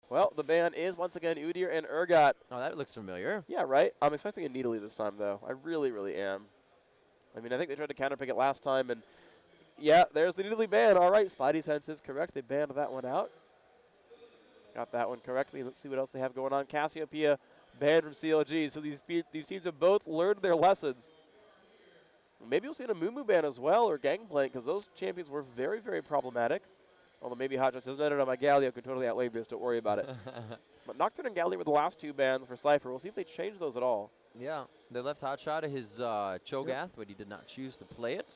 Well, the ban is once again Udyr and Urgot. Oh, that looks familiar. Yeah, right? I'm expecting a Needly this time, though. I really, really am. I mean, I think they tried to counterpick it last time, and yeah, there's the Needly ban. All right, Spidey Sense is correct. They banned that one out. Got that one correctly. Let's see what else they have going on. Cassiopeia banned from CLG, so these teams have both learned their lessons. Maybe we'll see a Mumu ban as well, or Gangplank, because those champions were very, very problematic. Although maybe Hotshot says, no, my Galio can totally outlane this. Don't worry about it. But Nocturne and Galio were the last two bans for Sypher. We'll see if they change those at all. Yeah, they left Hotshot at his Cho'Gath, but he did not choose to play it.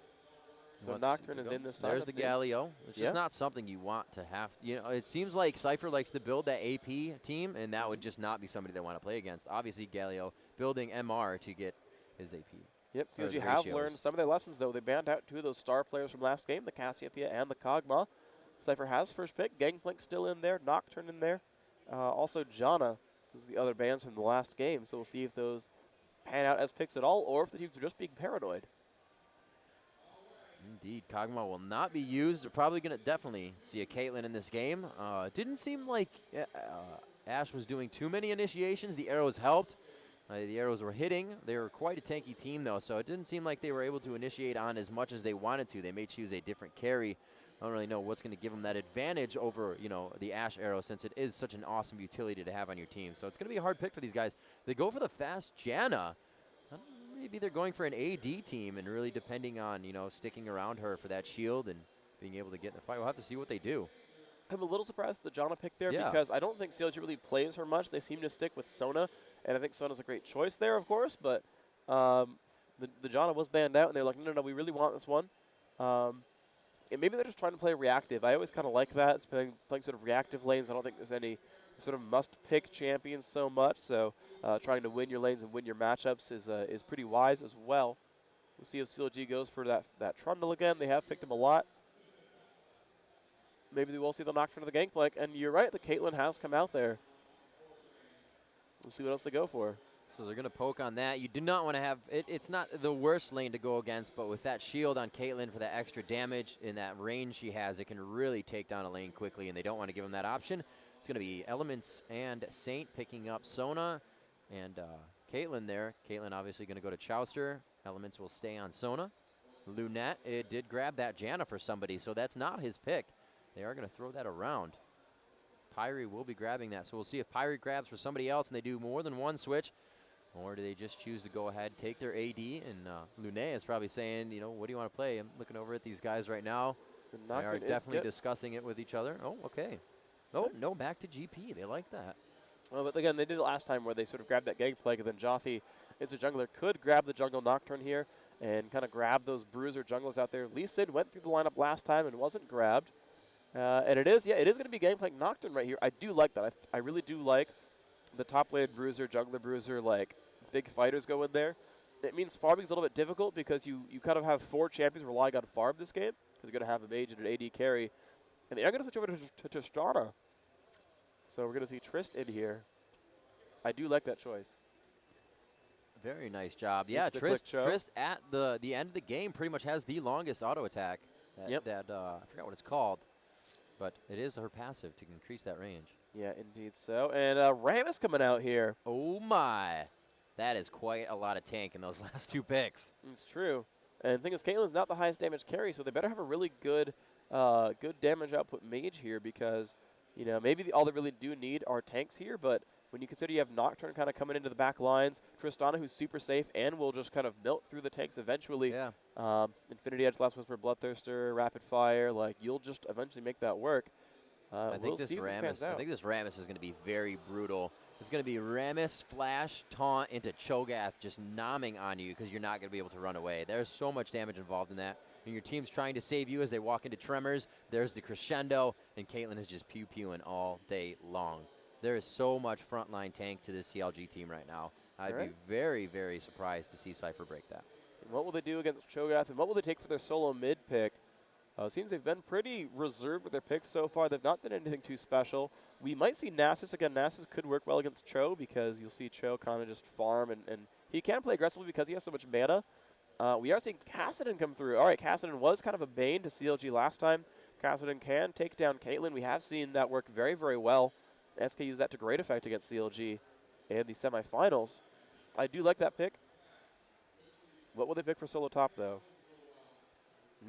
So Nocturne is in this time. There's the Galio. It's just not something you want to have. You know, it seems like Sypher likes to build that AP team, and that would just not be somebody they want to play against. Obviously, Galio building MR to get his AP. Yep, CLG have learned some of their lessons, though. They banned out two of those star players from last game, the Cassiopeia and the Kog'Maw. Sypher has first pick. Gangplank still in there. Nocturne in there. Also, Janna is the other bans from the last game, so we'll see if those pan out as picks at all, or if the teams are just being paranoid. Indeed, Kog'Maw will not be used. They're probably going to definitely see a Caitlyn in this game. It didn't seem like Ashe was doing too many initiations. The arrows helped. The arrows were hitting. They were quite a tanky team, though, so it didn't seem like they were able to initiate on as much as they wanted to. They may choose a different carry. I don't really know what's going to give them that advantage over, you know, the Ashe arrow, since it is such an awesome utility to have on your team. So it's going to be a hard pick for these guys. They go for the fast Janna. Maybe they're going for an AD team and really depending on, you know, sticking around her for that shield and being able to get in the fight. We'll have to see what they do. I'm a little surprised the Janna pick there because I don't think CLG really plays her much. They seem to stick with Sona, and I think Sona's a great choice there, of course, but the Janna was banned out, and they're like, no, we really want this one. And maybe they're just trying to play reactive. I always kind of like that. It's playing sort of reactive lanes. I don't think there's any sort of must-pick champions so much, so trying to win your lanes and win your matchups is pretty wise as well. We'll see if CLG goes for that Trundle again. They have picked him a lot. Maybe they will see the Nocturne of the Gangplank. And you're right, the Caitlyn has come out there. We'll see what else they go for. So they're going to poke on that. You do not want to have it. It's not the worst lane to go against, but with that shield on Caitlyn for that extra damage in that range she has, it can really take down a lane quickly, and they don't want to give them that option. It's going to be Elements and Saint picking up Sona and Caitlyn there. Caitlyn obviously going to go to Chowster. Elements will stay on Sona. Lunette, it did grab that Janna for somebody, so that's not his pick. They are going to throw that around. Pyrie will be grabbing that, so we'll see if Pyrie grabs for somebody else and they do more than one switch, or do they just choose to go ahead, take their AD, and Lunette is probably saying, you know, what do you want to play? I'm looking over at these guys right now. They are definitely discussing it with each other. Oh, okay. Oh, no, back to GP. They like that. Well, but again, they did it last time where they sort of grabbed that Gangplank, and then Joffy, as a jungler, could grab the jungle Nocturne here and kind of grab those bruiser junglers out there. Lee Sin went through the lineup last time and wasn't grabbed. And it is going to be Gangplank Nocturne right here. I do like that. I really do like the top lane bruiser, jungler bruiser, like big fighters go in there. It means farming is a little bit difficult because you kind of have four champions relying on farm this game because you're going to have a mage and an AD carry. And they are going to switch over to Tristana. So we're going to see Trist in here. I do like that choice. Very nice job. Yeah, Trist at the end of the game pretty much has the longest auto attack. I forgot what it's called. But it is her passive to increase that range. Yeah, indeed so. And Rammus coming out here. Oh, my. That is quite a lot of tank in those last two picks. It's true. And the thing is, Caitlyn's not the highest damage carry, so they better have a really good damage output mage here because, you know, maybe all they really do need are tanks here, but when you consider you have Nocturne kind of coming into the back lines, Tristana, who's super safe and will just kind of melt through the tanks eventually. Yeah. Infinity Edge, Last Whisper, Bloodthirster, Rapid Fire, like you'll just eventually make that work. I think this Rammus is going to be very brutal. It's going to be Rammus, Flash, Taunt into Cho'Gath just nomming on you because you're not going to be able to run away. There's so much damage involved in that. And your team's trying to save you as they walk into Tremors. There's the crescendo, and Caitlyn is just pew-pewing all day long. There is so much frontline tank to this CLG team right now. I'd be very, very surprised to see Sypher break that. And what will they do against Cho'Gath, and what will they take for their solo mid pick? It seems they've been pretty reserved with their picks so far. They've not done anything too special. We might see Nasus. Again, Nasus could work well against Cho because you'll see Cho kind of just farm, and he can play aggressively because he has so much mana. We are seeing Kassadin come through. All right, Kassadin was kind of a bane to CLG last time. Kassadin can take down Caitlyn. We have seen that work very, very well. SK used that to great effect against CLG in the semifinals. I do like that pick. What will they pick for solo top, though?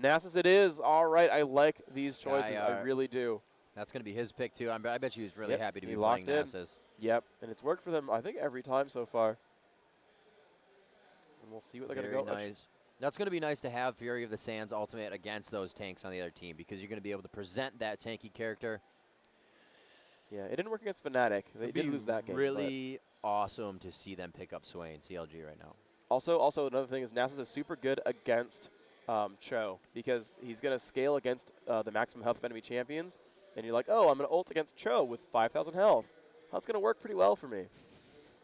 Nasus it is. All right, I like these choices. I really do. That's going to be his pick, too. I bet you he's really happy to be locked playing in. Nasus. Yep, and it's worked for them, I think, every time so far. And we'll see what they're going to go. Nice. That's going to be nice to have Fury of the Sands ultimate against those tanks on the other team because you're going to be able to present that tanky character. Yeah, it didn't work against Fnatic. They did lose that game. Really awesome to see them pick up Swain, CLG right now. Also another thing is Nasus is super good against Cho because he's going to scale against the maximum health of enemy champions. And you're like, oh, I'm going to ult against Cho with 5,000 health. That's going to work pretty well for me.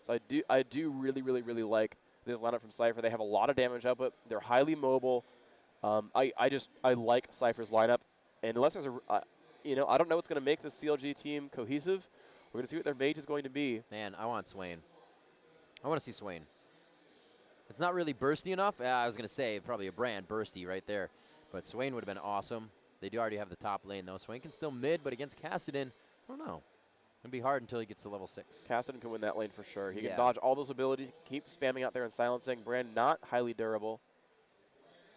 So I do really, really, really like this lineup from Sypher. They have a lot of damage output. They're highly mobile. I like Sypher's lineup. And unless there's I don't know what's going to make the CLG team cohesive. We're going to see what their mage is going to be. Man, I want Swain. I want to see Swain. It's not really bursty enough. I was going to say probably a brand, bursty right there. But Swain would have been awesome. They do already have the top lane, though. Swain can still mid, but against Kassadin, I don't know. It'll be hard until he gets to level 6. Kassadin can win that lane for sure. He can dodge all those abilities, keep spamming out there and silencing. Brand not highly durable.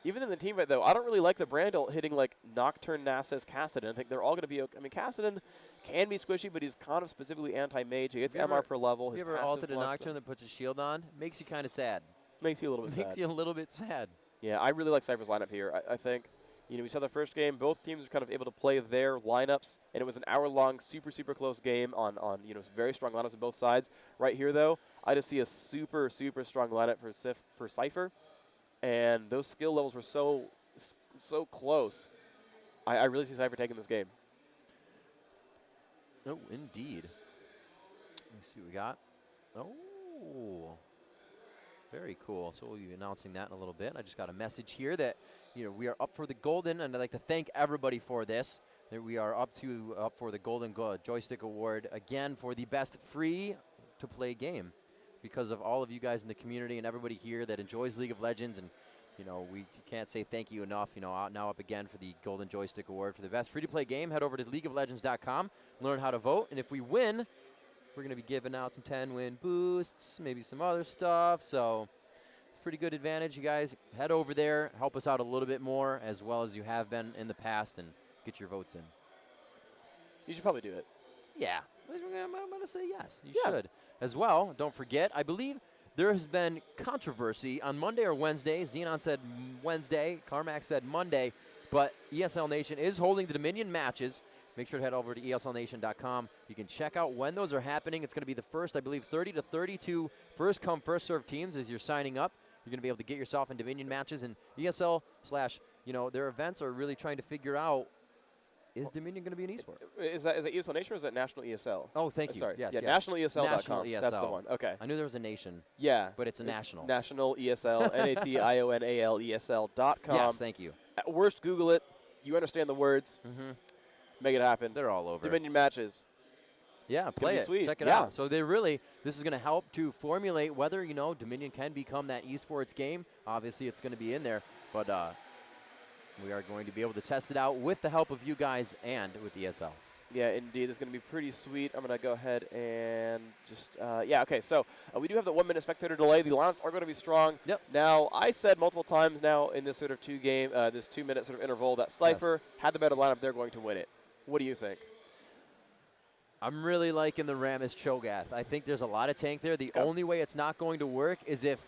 Even in the team fight, though, I don't really like the Brand ult hitting like Nocturne, Nasus, Kassadin. I think they're all going to be okay. I mean, Kassadin can be squishy, but he's kind of specifically anti-mage. He gets MR per level. Have you ever ulted a Nocturne that puts a shield on? Makes you kind of sad. Makes you a little bit sad. Makes you a little bit sad. Yeah, I really like Sypher's lineup here. I think, we saw the first game. Both teams were kind of able to play their lineups, and it was an hour-long, super, super close game on very strong lineups on both sides. Right here, though, I just see a super, super strong lineup for Sypher, and those skill levels were so close. I really see Sypher taking this game. Oh, indeed. Let me see what we got. Oh. Very cool. So we'll be announcing that in a little bit. I just got a message here that we are up for the golden, and I'd like to thank everybody for this. That we are up for the golden joystick award again for the best free-to-play game, because of all of you guys in the community and everybody here that enjoys League of Legends, and we can't say thank you enough. Now up again for the golden joystick award for the best free-to-play game. Head over to leagueoflegends.com, learn how to vote, and if we win, we're going to be giving out some 10-win boosts, maybe some other stuff. So it's a pretty good advantage. You guys head over there, help us out a little bit more, as well as you have been in the past, and get your votes in. You should probably do it. Yeah. I'm going to say yes. You should. As well, don't forget, I believe there has been controversy on Monday or Wednesday. Xenon said Wednesday. Carmack said Monday. But ESL Nation is holding the Dominion matches. Make sure to head over to eslnation.com. You can check out when those are happening. It's going to be the first, I believe, 30 to 32 first-come, first-served teams as you're signing up. You're going to be able to get yourself in Dominion matches. And ESL / their events are really trying to figure out, is Dominion going to be an esport? Is that ESL Nation or is that National ESL? Oh, thank you. Sorry. Yes, yeah, yes. nationalesl.com. National ESL. That's the one. Okay. I knew there was a nation. Yeah. But it's a national. National ESL, NATIONALESL.com. Yes, thank you. At worst, Google it. You understand the words. Mm-hmm. Make it happen. They're all over. Dominion matches. Yeah, play it. Sweet. Check it out. So this is going to help to formulate whether, Dominion can become that esports game. Obviously, it's going to be in there, but we are going to be able to test it out with the help of you guys and with ESL. Yeah, indeed. It's going to be pretty sweet. I'm going to go ahead and just, okay. So we do have the 1-minute spectator delay. The lineups are going to be strong. Yep. Now, I said multiple times now in this sort of this 2-minute sort of interval that Sypher had the better lineup. They're going to win it. What do you think? I'm really liking the Rammus Cho'Gath. I think there's a lot of tank there. The only way it's not going to work is if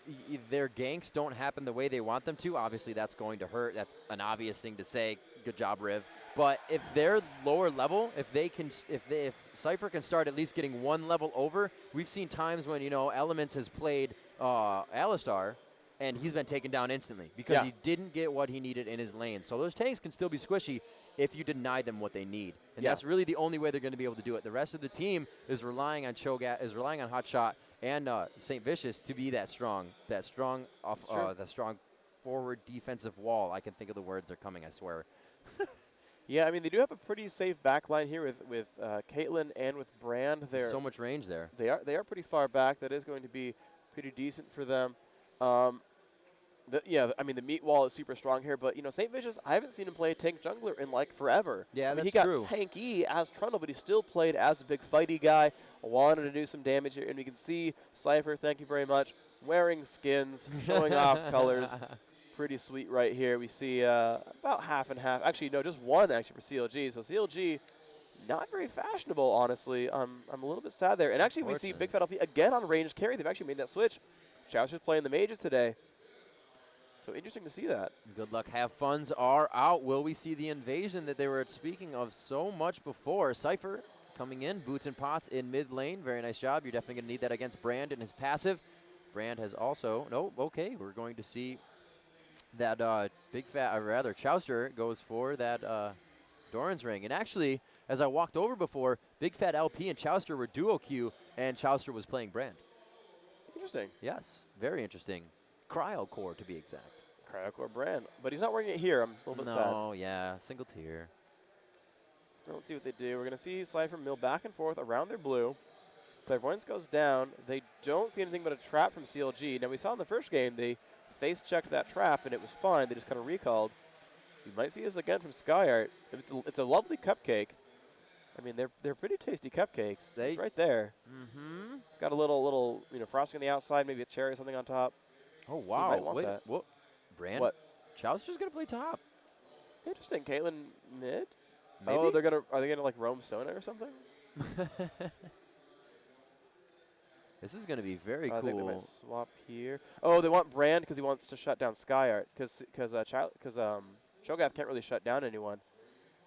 their ganks don't happen the way they want them to. Obviously, that's going to hurt. That's an obvious thing to say. Good job, Riv. But if they're lower level, if Sypher can start at least getting one level over, we've seen times when Elements has played Alistar, and he's been taken down instantly because he didn't get what he needed in his lane. So those tanks can still be squishy if you deny them what they need. And that's really the only way they're going to be able to do it. The rest of the team is relying on Cho'Gath, is relying on Hotshot and St. Vicious to be that strong forward defensive wall. I can think of the words. They're coming, I swear. Yeah, I mean, they do have a pretty safe backline here with Caitlyn and with Brand. There's so much range there. They are pretty far back. That is going to be pretty decent for them. Yeah, I mean, the meat wall is super strong here, but, you know, St. Vicious, I haven't seen him play a tank jungler in, like, forever. Yeah, I mean, that's he true. got tanky as Trundle, but he still played as a big fighty guy, wanted to do some damage here, and we can see Sypher, thank you very much, wearing skins, showing off colors. Pretty sweet right here. We see about half and half. Actually, no, just one, actually, for CLG. So CLG, not very fashionable, honestly. I'm a little bit sad there. And actually, we see Big Fat LP again on ranged carry. They've actually made that switch. Chowster's playing the mages today. So interesting to see that. Good luck. Have funds are out. Will we see the invasion that they were speaking of so much before? Sypher coming in, boots and pots in mid lane. Very nice job. You're definitely going to need that against Brand and his passive. Brand has also, no, okay, we're going to see that Big Fat, or rather Chowster goes for that Doran's ring. And actually, as I walked over before, Big Fat LP and Chowster were duo queue, and Chowster was playing Brand. Interesting. Yes, very interesting. Cryo core, to be exact. Cryocore Brand. But he's not wearing it here. I'm a little bit sad. No, yeah, single tier. Let's see what they do. We're going to see Sypher mill back and forth around their blue. Clairvoyance goes down. They don't see anything but a trap from CLG. Now, we saw in the first game, they face-checked that trap, and it was fine. They just kind of recalled. You might see this again from Skyart. It's a lovely cupcake. I mean, they're pretty tasty cupcakes. It's right there. Mm-hmm. It's got a little frosting on the outside, maybe a cherry or something on top. Oh, wow. Wait, that. what? Brand? What? Chowster's going to play top. Interesting. Caitlyn mid? Maybe? Oh, are they gonna like roam Sona or something? This is going to be very I think they cool. might swap here. Oh, they want Brand because he wants to shut down Skyart because Cho'Gath can't really shut down anyone.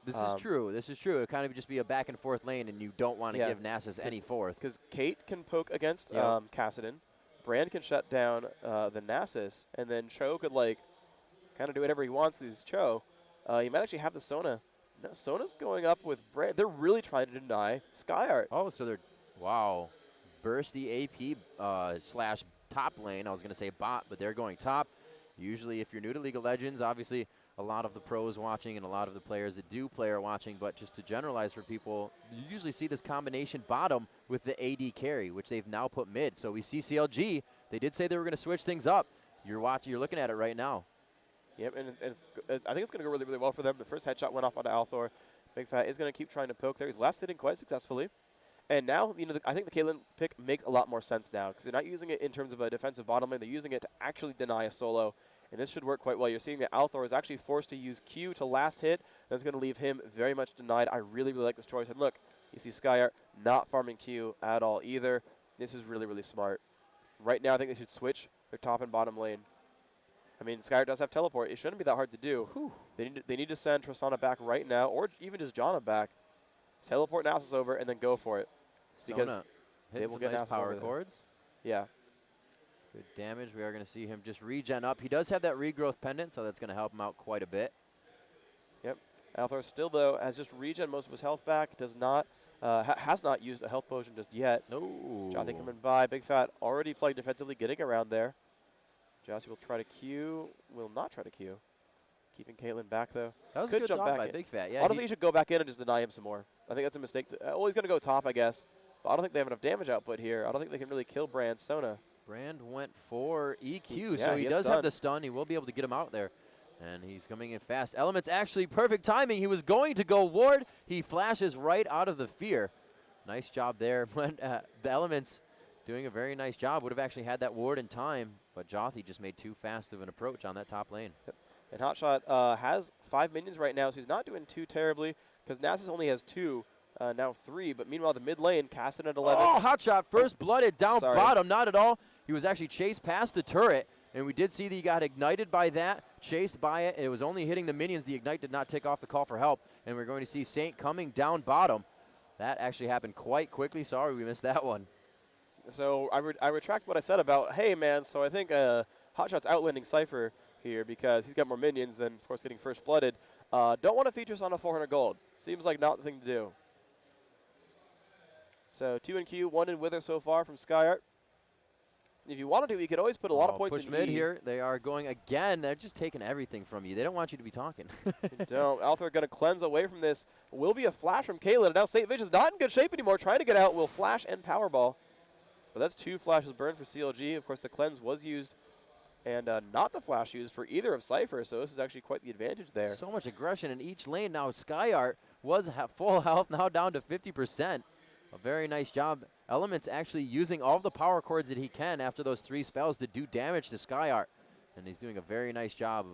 This is true. This is true. It kind of just be a back and forth lane, and you don't want to give Nasus any fourth. Because Kate can poke against Kassadin, Brand can shut down the Nasus, and then Cho could like kind of do whatever he wants with his Cho. You might actually have the Sona. No, Sona's going up with Brand. They're really trying to deny Skyart. Oh, so they're wow, burst the AP slash top lane. I was going to say bot, but they're going top. Usually, if you're new to League of Legends, obviously a lot of the pros watching and a lot of the players that do play are watching, but just to generalize for people, you usually see this combination bottom with the AD carry, which they've now put mid. So we see CLG. They did say they were going to switch things up. You're looking at it right now. Yep, and I think it's going to go really, really well for them. The first headshot went off onto Althor. Big Fat is going to keep trying to poke there. He's last hitting quite successfully. And now, I think the Caitlyn pick makes a lot more sense now because they're not using it in terms of a defensive bottom lane. They're using it to actually deny a solo. And this should work quite well. You're seeing that Althor is actually forced to use Q to last hit. That's going to leave him very much denied. I really, really like this choice. And look, you see Skyart not farming Q at all either. This is really, really smart. Right now, I think they should switch their top and bottom lane. I mean, Skyart does have teleport. It shouldn't be that hard to do. Whew. They need to send Tristana back right now, or even just Janna back. Teleport Nasus over, and then go for it. Because they will get nice power chords. Yeah. Good damage. We are going to see him just regen up. He does have that regrowth pendant, so that's going to help him out quite a bit. Yep. Althor still, though, has just regen most of his health back. Does not, has not used a health potion just yet. No. Jothy coming by. Big Fat already playing defensively, getting around there. Jossie will try to Q. Will not try to Q. Keeping Caitlyn back, though. That was Could a good jump thought back by in. Big Fat. Yeah, honestly, you should go back in and just deny him some more. I think that's a mistake. Well, he's going to go top, I guess. But I don't think they have enough damage output here. I don't think they can really kill Brand Sona. Brand went for EQ, Yeah, so he does stun. have the stun. He will be able to get him out there. And he's coming in fast. Element's actually perfect timing. He was going to go ward. He flashes right out of the fear. Nice job there. The Element's doing a very nice job. Would have actually had that ward in time, but Jothy just made too fast of an approach on that top lane. Yep. And Hotshot has 5 minions right now, so he's not doing too terribly because Nasus only has 2, now 3. But meanwhile, the mid lane, Kassadin at 11. Oh, Hotshot first blooded down bottom. Not at all. He was actually chased past the turret, and we did see that he got ignited by that, chased by it. It was only hitting the minions. The ignite did not take off the call for help, and we're going to see Saint coming down bottom. That actually happened quite quickly. Sorry we missed that one. So I retract what I said about, hey, man, so I think Hotshot's outlanding Sypher here because he's got more minions than, of course, getting first blooded. Don't want to feature on a 400 gold. Seems like not the thing to do. So 2 in Q, 1 in Wither so far from Skyart. If you wanted to, you could always put a lot of points push in mid E. here. They are going again. They're just taking everything from you. They don't want you to be talking. Don't. Althor going to cleanse away from this. Will be a flash from Caitlyn. Now St. Vision's not in good shape anymore. Trying to get out. Will flash and powerball. So that's 2 flashes burned for CLG. Of course, the cleanse was used. and not the flash used for either of Sypher, so this is actually quite the advantage there. So much aggression in each lane. Now SkyArt was full health, now down to 50%. A very nice job. Elements actually using all of the power chords that he can after those 3 spells to do damage to SkyArt. And he's doing a very nice job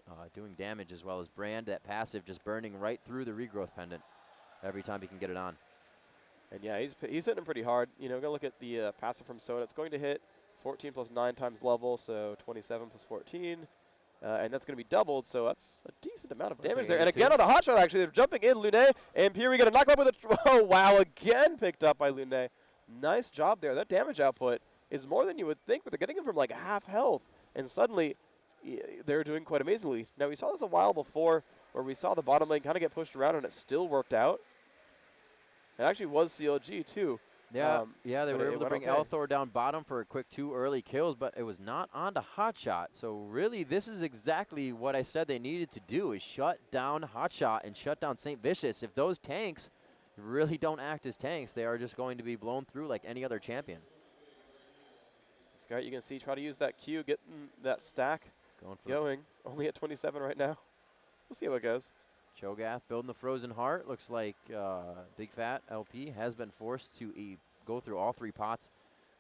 of doing damage, as well as Brand, that passive just burning right through the regrowth pendant every time he can get it on. And yeah, he's hitting him pretty hard. You know, we're going to look at the passive from Soda. It's going to hit 14 plus 9 times level, so 27 plus 14. And that's going to be doubled, so that's a decent amount of damage there. And again on a hot shot, actually. They're jumping in, Lune. And here we get a knock up with a... Oh, wow, again picked up by Lune. Nice job there. That damage output is more than you would think, but they're getting him from like half health. And suddenly, they're doing quite amazingly. Now, we saw this a while before where we saw the bottom lane kind of get pushed around, and it still worked out. It actually was CLG, too. Yeah, they were able to bring okay. Elthor down bottom for a quick 2 early kills, but it was not onto Hotshot. So really, this is exactly what I said they needed to do, is shut down Hotshot and shut down St. Vicious. If those tanks really don't act as tanks, they are just going to be blown through like any other champion. Scott, you can see, try to use that Q, getting that stack going. Only at 27 right now. We'll see how it goes. Cho'Gath building the Frozen Heart. Looks like Big Fat LP has been forced to go through all 3 pots.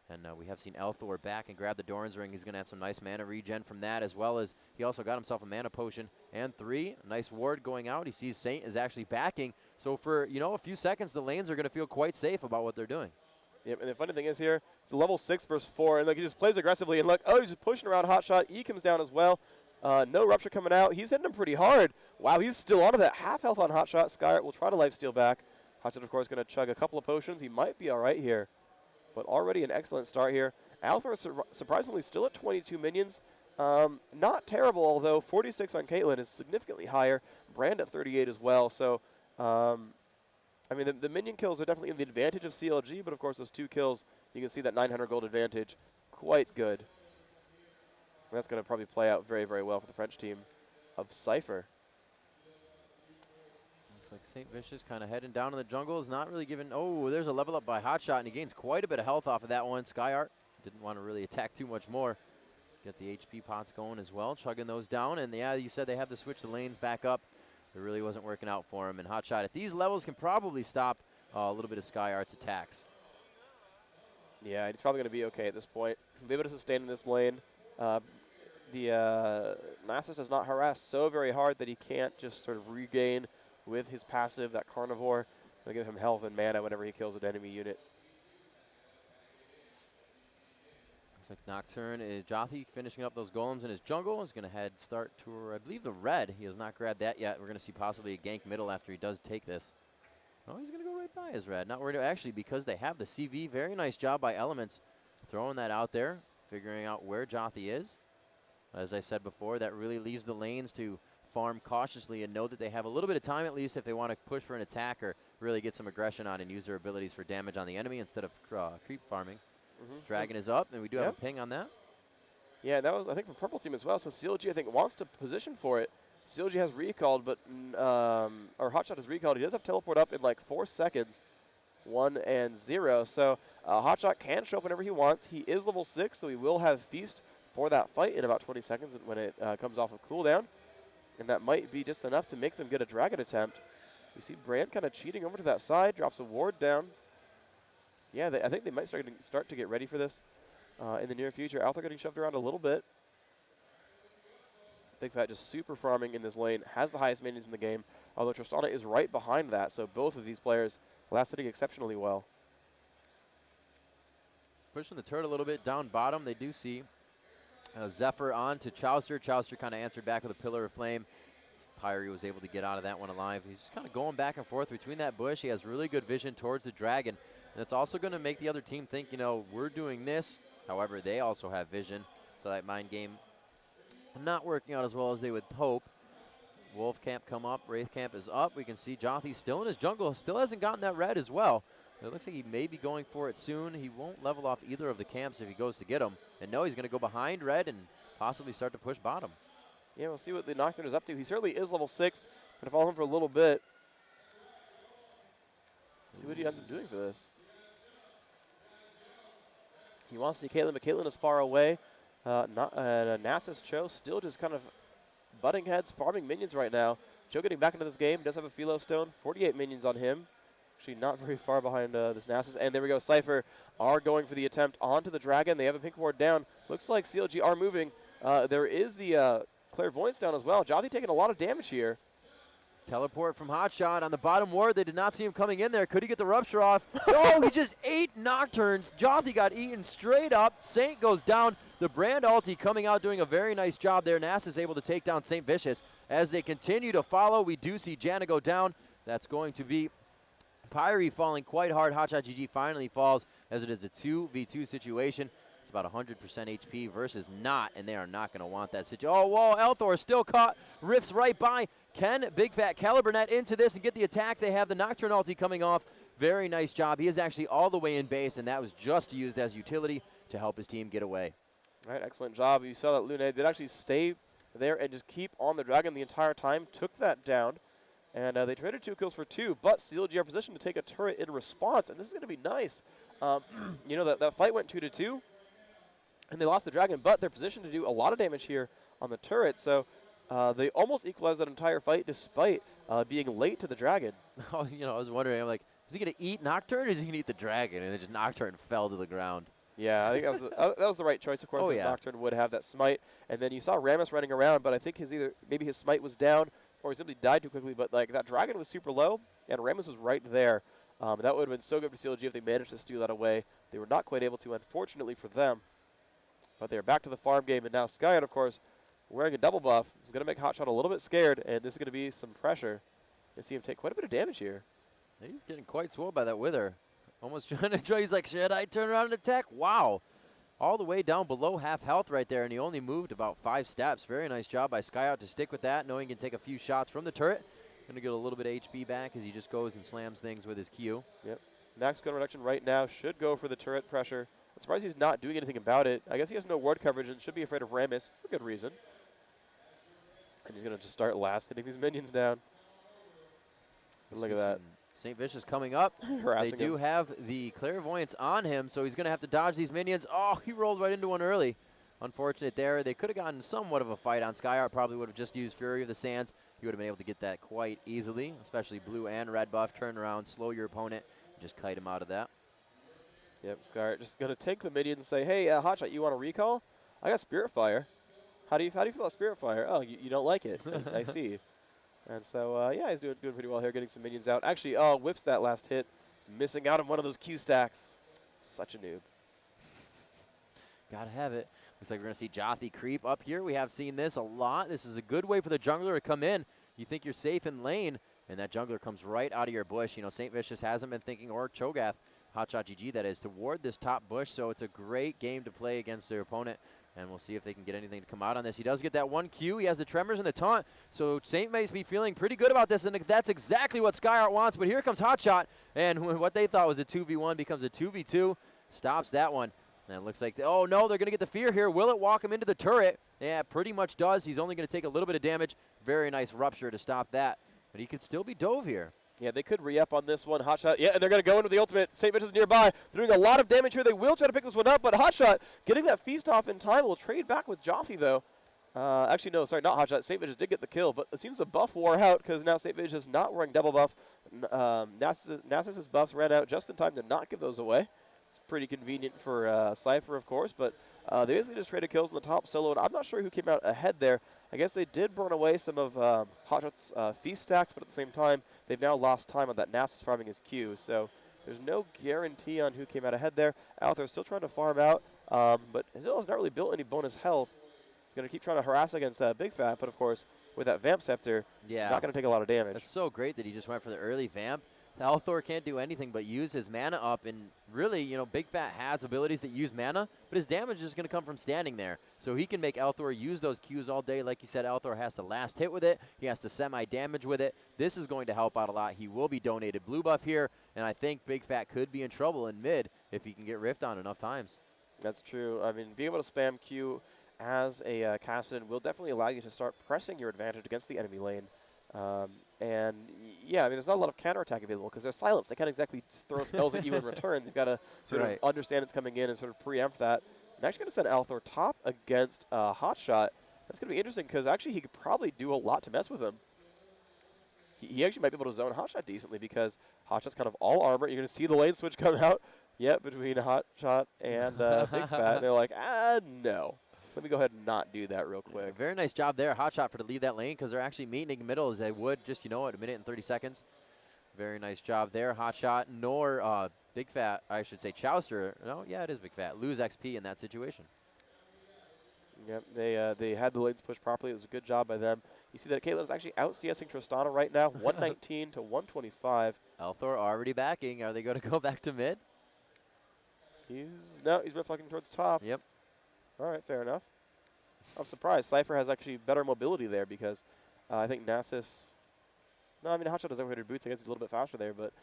And we have seen Elthor back and grab the Doran's Ring. He's going to have some nice mana regen from that, as well as he also got himself a mana potion and 3. Nice ward going out. He sees Saint is actually backing. So for, a few seconds, the lanes are going to feel quite safe about what they're doing. Yep, and the funny thing is here, it's a level 6 versus 4, and look, he just plays aggressively, and look, oh, he's just pushing around Hotshot. E comes down as well. No Rupture coming out. He's hitting him pretty hard. Wow, he's still onto that half health on Hotshot. SkyArt will try to lifesteal back. Hotshot, of course, going to chug a couple of potions. He might be all right here, but already an excellent start here. Alpha is surprisingly still at 22 minions. Not terrible, although 46 on Caitlyn is significantly higher. Brand at 38 as well. So, I mean, the minion kills are definitely in the advantage of CLG, but of course those 2 kills, you can see that 900 gold advantage. Quite good. And that's going to probably play out very, very well for the French team of Sypher. Looks like St. Vicious kind of heading down in the jungle. Is not really giving... Oh, there's a level up by Hotshot, and he gains quite a bit of health off of that one. SkyArt didn't want to really attack too much more. Get the HP pots going as well, chugging those down. And yeah, you said they have to switch the lanes back up. It really wasn't working out for him. And Hotshot at these levels can probably stop a little bit of SkyArt's attacks. Yeah, he's probably going to be okay at this point. He'll be able to sustain in this lane. The Nasus does not harass so very hard that he can't just sort of regain with his passive, that Carnivore. They'll give him health and mana whenever he kills an enemy unit. Looks like Nocturne is Jothi finishing up those golems in his jungle. Is going to start to, I believe, the red. He has not grabbed that yet. We're going to see possibly a gank middle after he does take this. Oh, he's going to go right by his red. Not worried. Actually, because they have the CV. Very nice job by Elements throwing that out there, figuring out where Jothi is. As I said before, that really leaves the lanes to farm cautiously and know that they have a little bit of time at least if they want to push for an attack or really get some aggression on and use their abilities for damage on the enemy instead of creep farming. Dragon is up, and we do have a ping on that. Yeah, that was, I think, from Purple Team as well. So CLG, I think, wants to position for it. CLG has recalled, but, or Hotshot has recalled. He does have teleport up in like 4 seconds, 1 and 0. So Hotshot can show up whenever he wants. He is level 6, so he will have Feast for that fight in about 20 seconds when it comes off of cooldown. And that might be just enough to make them get a dragon attempt. You see Brand kind of cheating over to that side, drops a ward down. Yeah, I think they might start to get ready for this in the near future. Alpha getting shoved around a little bit. Big Fat just super farming in this lane, has the highest minions in the game, although Tristana is right behind that, so both of these players last hitting exceptionally well. Pushing the turret a little bit down bottom, they do see Zephyr on to Chowster. Chowster kind of answered back with a Pillar of Flame. Pyre was able to get out of that one alive. He's just kind of going back and forth between that bush. He has really good vision towards the dragon. And it's also going to make the other team think, you know, we're doing this. However, they also have vision. So that mind game not working out as well as they would hope. Wolf Camp come up. Wraith Camp is up. We can see Jothi still in his jungle. Still hasn't gotten that red as well. It looks like he may be going for it soon. He won't level off either of the camps if he goes to get him. And no, he's going to go behind red and possibly start to push bottom. Yeah, we'll see what the Nocturne is up to. He certainly is level 6. Going to follow him for a little bit. See what he ends up doing for this. He wants to see Caitlyn, but Caitlyn is far away. Nasus Cho still just kind of butting heads, farming minions right now. Cho getting back into this game, does have a Philo Stone, 48 minions on him. Actually not very far behind this Nasus. And there we go, Sypher are going for the attempt onto the Dragon. They have a pink ward down. Looks like CLG are moving. There is the Clairvoyance down as well. Jothi taking a lot of damage here. Teleport from Hotshot on the bottom ward. They did not see him coming in there. Could he get the Rupture off? Oh, he just ate Nocturnes. Jothi got eaten straight up. Saint goes down. The Brand ulti coming out doing a very nice job there. Nasus is able to take down Saint Vicious. As they continue to follow, we do see Janna go down. That's going to be Pyre falling quite hard. Hotshot GG finally falls as it is a 2v2 situation. It's about 100% HP versus not, and they are not going to want that situation. Oh, whoa, Elthor still caught. Rifts right by. Can Big Fat Calibernet into this and get the attack? They have the Nocturne ulti coming off. Very nice job. He is actually all the way in base, and that was just used as utility to help his team get away. All right, excellent job. You saw that Lune did actually stay there and just keep on the Dragon the entire time. Took that down, and they traded 2 kills for 2, but CLG are positioned to take a turret in response, and this is going to be nice. You know, that fight went 2-2. And they lost the Dragon, but they're positioned to do a lot of damage here on the turret. So they almost equalized that entire fight despite being late to the Dragon. I was wondering, I'm like, is he going to eat Nocturne or is he going to eat the Dragon? And then just Nocturne fell to the ground. Yeah, I think that was the right choice, of course. Oh, yeah. Nocturne would have that smite. And then you saw Rammus running around, but I think maybe his smite was down or he simply died too quickly. But like that Dragon was super low, and Rammus was right there. That would have been so good for CLG if they managed to steal that away. They were not quite able to, unfortunately for them. But they're back to the farm game, and now Skyot, of course, wearing a double buff, is going to make Hotshot a little bit scared, and this is going to be some pressure. You see him take quite a bit of damage here. He's getting quite swole by that Wither. Almost trying to try. He's like, should I turn around and attack? Wow. All the way down below half health right there, and he only moved about 5 steps. Very nice job by Skyot to stick with that, knowing he can take a few shots from the turret. Going to get a little bit of HP back as he just goes and slams things with his Q. Yep. Max gun reduction right now should go for the turret pressure. I'm surprised he's not doing anything about it. I guess he has no ward coverage and should be afraid of Rammus for good reason. And he's going to just start last, hitting these minions down. But look at that. St. Vicious coming up. They do him. have the Clairvoyance on him, so he's going to have to dodge these minions. Oh, he rolled right into one early. Unfortunate there. They could have gotten somewhat of a fight on Skyart. Probably would have just used Fury of the Sands. He would have been able to get that quite easily, especially blue and red buff. Turn around, slow your opponent, and just kite him out of that. Yep, Skyart just going to take the minion and say, hey, Hotshot, you want a recall? I got Spirit Fire. How do you feel about Spirit Fire? Oh, you don't like it. I see. And so, yeah, he's doing pretty well here, getting some minions out. Actually, whips that last hit, missing out on one of those Q stacks. Such a noob. Gotta have it. Looks like we're going to see Jothi creep up here. We have seen this a lot. This is a good way for the jungler to come in. You think you're safe in lane, and that jungler comes right out of your bush. You know, St. Vicious hasn't been thinking, or Cho'Gath, Hotshot GG that is, to ward this top bush. So it's a great game to play against their opponent. And we'll see if they can get anything to come out on this. He does get that one Q. He has the Tremors and the Taunt. So Saint may be feeling pretty good about this, and that's exactly what Skyart wants. But here comes Hotshot, and what they thought was a 2v1 becomes a 2v2. Stops that one. And it looks like, oh no, they're going to get the fear here. Will it walk him into the turret? Yeah, pretty much does. He's only going to take a little bit of damage. Very nice Rupture to stop that. But he could still be dove here. Yeah, they could re-up on this one. Hotshot, yeah, and they're going to go into the ultimate. St. Vicious is nearby. They're doing a lot of damage here. They will try to pick this one up, but Hotshot getting that feast off in time will trade back with Jothi, though. Actually, no, sorry, not Hotshot. St. Vicious did get the kill, but it seems the buff wore out because now St. Vicious is not wearing double buff. Nasus's buffs ran out just in time to not give those away. It's pretty convenient for Sypher, of course, but they basically just traded kills on the top solo, and I'm not sure who came out ahead there. I guess they did burn away some of Hotshot's feast stacks, but at the same time, they've now lost time on that Nasus farming his Q. So there's no guarantee on who came out ahead there. Althor's still trying to farm out, but Azil has not really built any bonus health. He's going to keep trying to harass against Big Fat, but of course, with that Vamp Scepter, not going to take a lot of damage. That's so great that he just went for the early Vamp. Althor can't do anything but use his mana up, and really, you know, Big Fat has abilities that use mana, but his damage is going to come from standing there. So he can make Althor use those Qs all day. Like you said, Althor has to last hit with it. He has to semi-damage with it. This is going to help out a lot. He will be donated blue buff here, and I think Big Fat could be in trouble in mid if he can get riffed on enough times. That's true. I mean, being able to spam Q as a Cassidy will definitely allow you to start pressing your advantage against the enemy lane. And yeah, I mean, there's not a lot of counterattack available because they're silenced. They can't exactly just throw spells at you in return. They've got to sort of understand it's coming in and sort of preempt that. And actually going to send Althor top against Hotshot. That's going to be interesting because actually he could probably do a lot to mess with him. He actually might be able to zone Hotshot decently because Hotshot's kind of all armor. You're going to see the lane switch come out. Yep, between Hotshot and Big Fat. And they're like, no. Let me go ahead and not do that real quick. Very nice job there, Hotshot, to leave that lane because they're actually meeting in the middle as they would just, a minute and 30 seconds. Very nice job there, Hotshot, nor Big Fat, I should say Chowster. No, yeah, it is Big Fat. Lose XP in that situation. Yep, they had the lanes pushed properly. It was a good job by them. You see that Caitlin's actually out CSing Tristana right now, 119 to 125. Althor already backing. Are they going to go back to mid? He's reflecting towards top. Yep. All right, fair enough. I'm surprised. Sypher has actually better mobility there because I think Nasus. No, I mean Hotshot has overrated boots. I guess he's a little bit faster there, but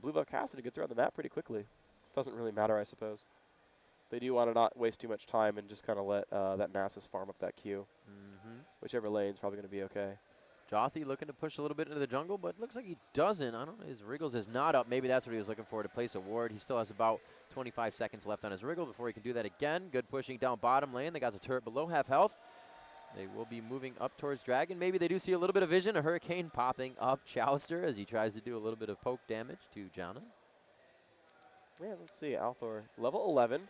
Blue Buff Cassidy gets around the map pretty quickly. Doesn't really matter, I suppose. They do want to not waste too much time and just kind of let that Nasus farm up that Q. Whichever lane's probably going to be okay. Jothi looking to push a little bit into the jungle, but looks like he doesn't. I don't know. His Wriggles is not up. Maybe that's what he was looking for, to place a ward. He still has about 25 seconds left on his Wriggle before he can do that again. Good pushing down bottom lane. They got the turret below half health. They will be moving up towards Dragon. Maybe they do see a little bit of vision. A Hurricane popping up Chowster as he tries to do a little bit of poke damage to Jana. Yeah, let's see. Althor, level 11.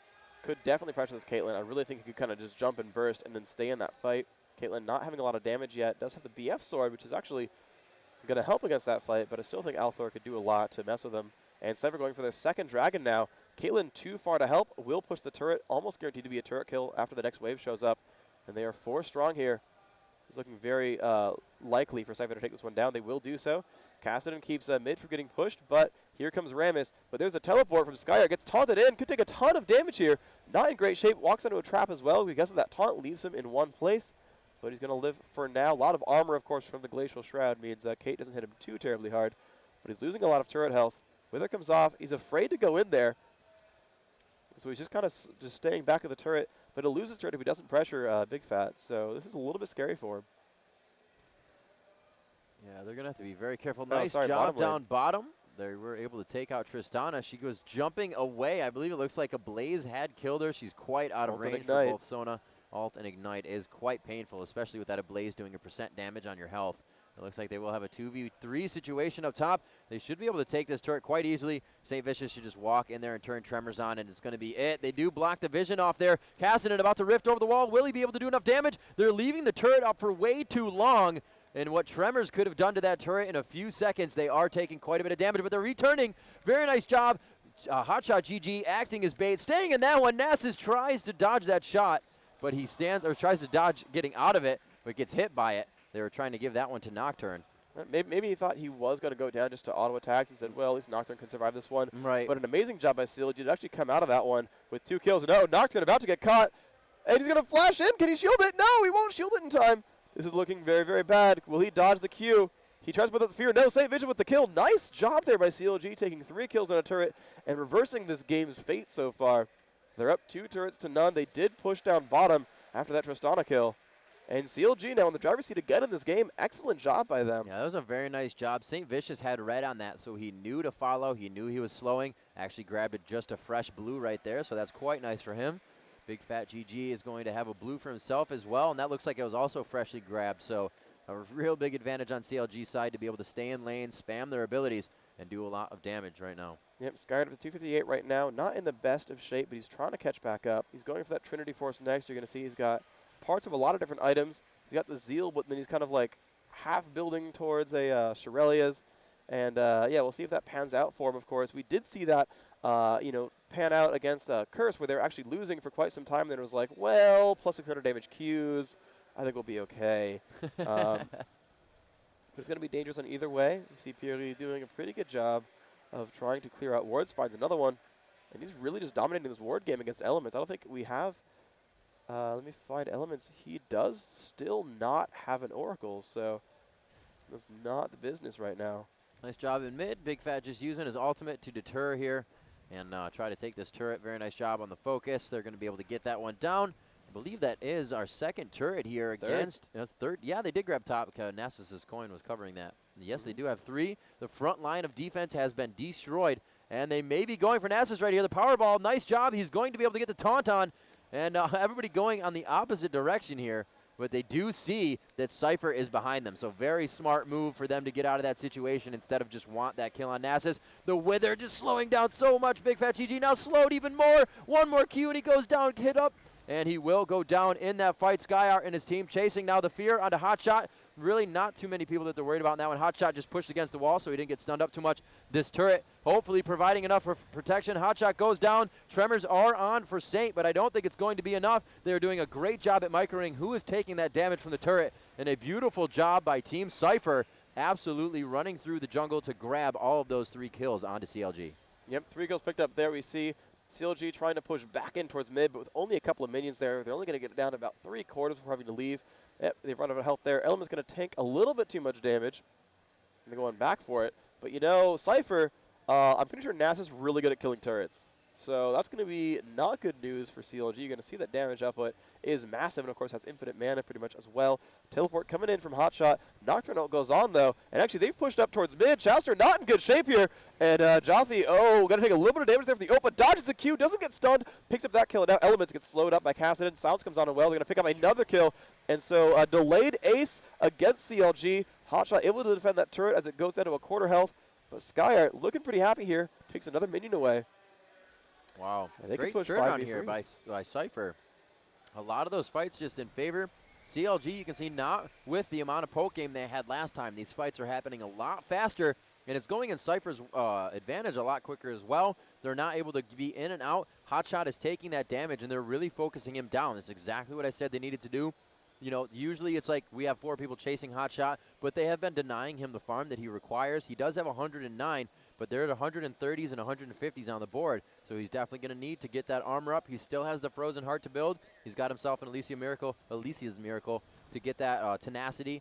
Could definitely pressure this Caitlyn. I really think he could kind of just jump and burst and then stay in that fight. Caitlyn not having a lot of damage yet. Does have the BF sword, which is actually going to help against that fight, but I still think Althor could do a lot to mess with him. And Sypher going for their second dragon now. Caitlyn too far to help. Will push the turret. Almost guaranteed to be a turret kill after the next wave shows up. And they are 4 strong here. It's looking very likely for Sypher to take this one down. They will do so. Cassidy keeps mid from getting pushed, but here comes Rammus. But there's a teleport from Skyer. Gets taunted in. Could take a ton of damage here. Not in great shape. Walks into a trap as well. Because of that taunt, leaves him in one place. But he's going to live for now. A lot of armor, of course, from the Glacial Shroud means Kate doesn't hit him too terribly hard. But he's losing a lot of turret health. Wither comes off. He's afraid to go in there. So he's just kind of just staying back of the turret. But he'll lose his turret if he doesn't pressure Big Fat. So this is a little bit scary for him. Yeah, they're going to have to be very careful. Nice job down bottom. They were able to take out Tristana. She goes jumping away. I believe it looks like a Blaze had killed her. She's quite out of range for both Sona. Alt and Ignite is quite painful, especially with that Ablaze doing a % damage on your health. It looks like they will have a 2v3 situation up top. They should be able to take this turret quite easily. St. Vicious should just walk in there and turn Tremors on, and it's going to be it. They do block the vision off there. Cassidy about to rift over the wall. Will he be able to do enough damage? They're leaving the turret up for way too long, and what Tremors could have done to that turret in a few seconds, they are taking quite a bit of damage, but they're returning. Very nice job. Hotshot GG acting as bait. Staying in that one. Nasus tries to dodge that shot, but he stands or tries to dodge getting out of it, but gets hit by it. They were trying to give that one to Nocturne. Maybe he thought he was going to go down just to auto attacks and said, well, at least Nocturne can survive this one. Right. But an amazing job by CLG to actually come out of that one with 2 kills. No, Nocturne about to get caught, and he's going to flash in. Can he shield it? No, he won't shield it in time. This is looking very, very bad. Will he dodge the Q? He tries to put up the fear. No, St. Vision with the kill. Nice job there by CLG, taking 3 kills on a turret and reversing this game's fate so far. They're up 2 turrets to none. They did push down bottom after that Tristana kill. And CLG now in the driver's seat again in this game. Excellent job by them. Yeah, that was a very nice job. St. Vicious had red on that, so he knew to follow. He knew he was slowing. Actually grabbed just a fresh blue right there, so that's quite nice for him. Big Fat GG is going to have a blue for himself as well, and that looks like it was also freshly grabbed. So a real big advantage on CLG's side to be able to stay in lane, spam their abilities, and do a lot of damage right now. Yep, Skyred up to 258 right now. Not in the best of shape, but he's trying to catch back up. He's going for that Trinity Force next. You're going to see he's got parts of a lot of different items. He's got the Zeal, but then he's kind of like half building towards a Shirelia's. And, yeah, we'll see if that pans out for him, of course. We did see that, pan out against Curse, where they were actually losing for quite some time. Then it was like, well, plus 600 damage Qs. I think we'll be okay. But it's going to be dangerous on either way. You see Pierre doing a pretty good job of trying to clear out wards. Finds another one. And he's really just dominating this ward game against Elements. I don't think we have... let me find Elements. He does still not have an Oracle, so that's not the business right now. Nice job in mid. Big Fat just using his ultimate to deter here and try to take this turret. Very nice job on the focus. They're going to be able to get that one down. I believe that is our second turret here against... That's third. Yeah, they did grab top because Nasus's coin was covering that. Yes, they do have 3. The front line of defense has been destroyed, and they may be going for Nasus right here. The Powerball, nice job. He's going to be able to get the taunt on. And everybody going on the opposite direction here. But they do see that Sypher is behind them. So very smart move for them to get out of that situation instead of just want that kill on Nasus. The Wither just slowing down so much. Big Fat GG now slowed even more. One more Q and he goes down, hit up. And he will go down in that fight. SkyArt and his team chasing now the Fear onto Hotshot. Really not too many people that they're worried about in that one. Hotshot just pushed against the wall, so he didn't get stunned up too much. This turret hopefully providing enough for protection. Hotshot goes down. Tremors are on for Saint, but I don't think it's going to be enough. They're doing a great job at microing who is taking that damage from the turret. And a beautiful job by Team Sypher, absolutely running through the jungle to grab all of those 3 kills onto CLG. Yep, 3 kills picked up there. We see CLG trying to push back in towards mid, but with only a couple of minions there, they're only going to get it down to about 3/4 before having to leave. Yep, they've run out of health there. Element's going to tank a little bit too much damage. And they're going back for it. But, you know, Sypher, I'm pretty sure Nasus is really good at killing turrets. So that's going to be not good news for CLG. You're going to see that damage output is massive and, of course, has infinite mana pretty much as well. Teleport coming in from Hotshot. Nocturne goes on, though. And actually, they've pushed up towards mid. Chowster not in good shape here. And Jothi, going to take a little bit of damage there from the Opa. Dodges the Q, doesn't get stunned. Picks up that kill. And now Elements gets slowed up by Cassidy. Silence comes on as well. They're going to pick up another kill. And so delayed ace against CLG. Hotshot able to defend that turret as it goes down to a 1/4 health. But SkyArt looking pretty happy here. Takes another minion away. Wow, they great turn on here by Sypher. A lot of those fights just in favor. CLG, you can see not with the amount of poke game they had last time. These fights are happening a lot faster, and it's going in Sypher's advantage a lot quicker as well. They're not able to be in and out. Hotshot is taking that damage, and they're really focusing him down. That's exactly what I said they needed to do. You know, usually it's like we have 4 people chasing Hotshot, but they have been denying him the farm that he requires. He does have 109, but they're at 130s and 150s on the board, so he's definitely going to need to get that armor up. He still has the Frozen Heart to build. He's got himself an Alicia's Miracle to get that tenacity,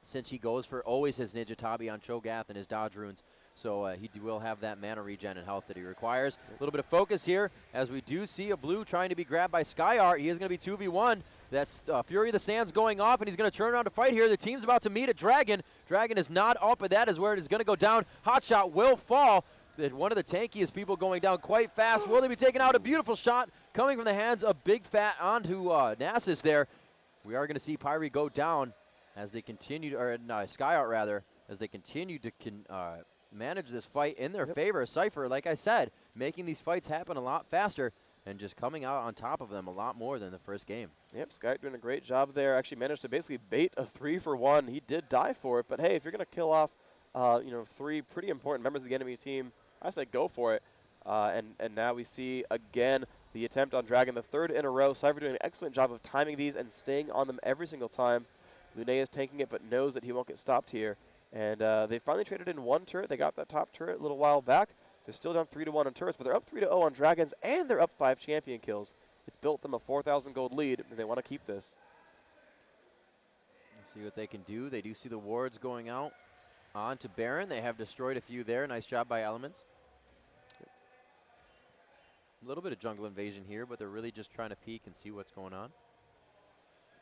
since he goes for always his Ninja Tabi on Cho'Gath and his Dodge Runes. So he will have that mana regen and health that he requires. A little bit of focus here as we do see a blue trying to be grabbed by SkyArt. He is going to be 2v1. That's Fury of the Sands going off, and he's going to turn around to fight here. The team's about to meet a Dragon. Dragon is not up, but that is where it is going to go down. Hotshot will fall. One of the tankiest people going down quite fast. Will they be taking out a beautiful shot coming from the hands of Big Fat onto Nasus there. We are going to see Pyre go down as they continue, or no, SkyArt rather, as they continue to manage this fight in their favor. Sypher, like I said, making these fights happen a lot faster and just coming out on top of them a lot more than the first game. Yep, SkyArt doing a great job there. Actually managed to basically bait a 3-for-1. He did die for it, but hey, if you're going to kill off, 3 pretty important members of the enemy team, I say go for it. And now we see again the attempt on Dragon, the 3rd in a row. Sypher doing an excellent job of timing these and staying on them every single time. Lune is tanking it, but knows that he won't get stopped here. And they finally traded in 1 turret. They got that top turret a little while back. They're still down 3-1 on turrets, but they're up 3-0 on Dragons, and they're up 5 champion kills. It's built them a 4,000 gold lead, and they want to keep this. Let's see what they can do. They do see the wards going out onto Baron. They have destroyed a few there. Nice job by Elements. A little bit of jungle invasion here, but they're really just trying to peek and see what's going on.